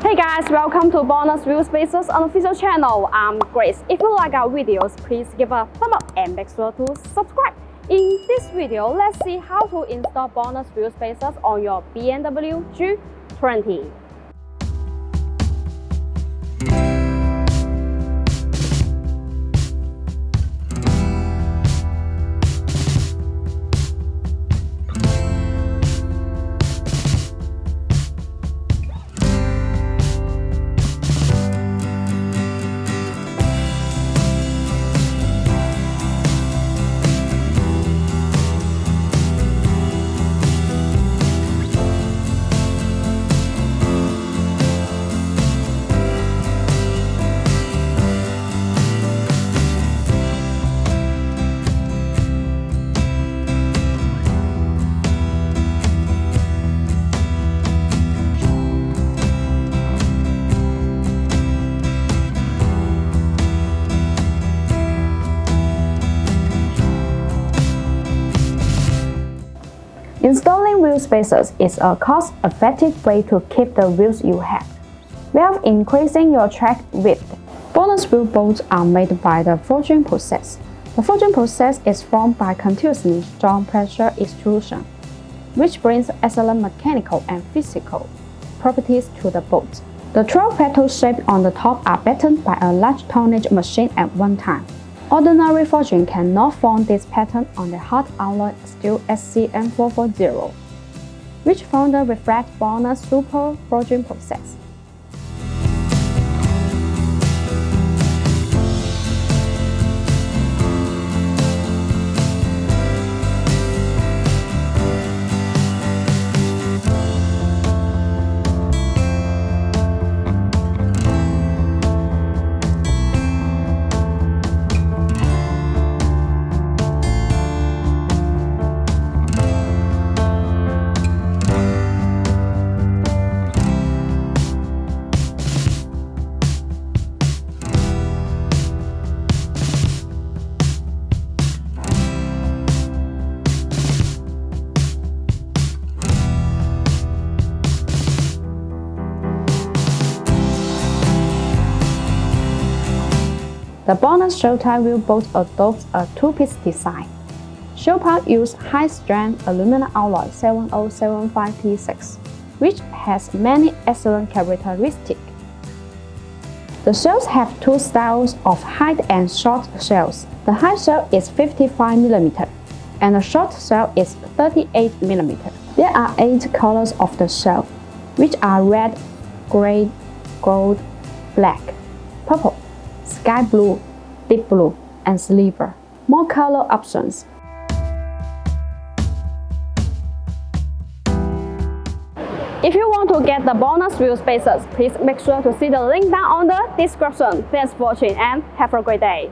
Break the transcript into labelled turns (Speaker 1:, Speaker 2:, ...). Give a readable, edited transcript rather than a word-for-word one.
Speaker 1: Hey guys, welcome to Bonus Wheel Spacers unofficial channel. I'm Grace. If you like our videos, please give a thumb up and make sure to subscribe. In this video, let's see how to install bonus wheel spacers on your BMW G20. Installing wheel spacers is a cost-effective way to keep the wheels you have, while increasing your track width. Bonus wheel bolts are made by the forging process. The forging process is formed by continuously strong pressure extrusion, which brings excellent mechanical and physical properties to the bolt. The 12 petals shaped on the top are battened by a large tonnage machine at one time. Ordinary forging cannot form this pattern on the hot alloy steel SCM440, which form the reflect bonus super forging process. The bonus show-tie wheel bolt adopts a two-piece design. Show part uses high-strength aluminum alloy 7075T6, which has many excellent characteristics. The shells have two styles of high and short shells. The high shell is 55mm and the short shell is 38mm. There are 8 colors of the shell, which are red, gray, gold, black, purple, sky blue, deep blue, and silver. More color options. If you want to get the bonus wheel spacers, please make sure to see the link down on the description. Thanks for watching and have a great day.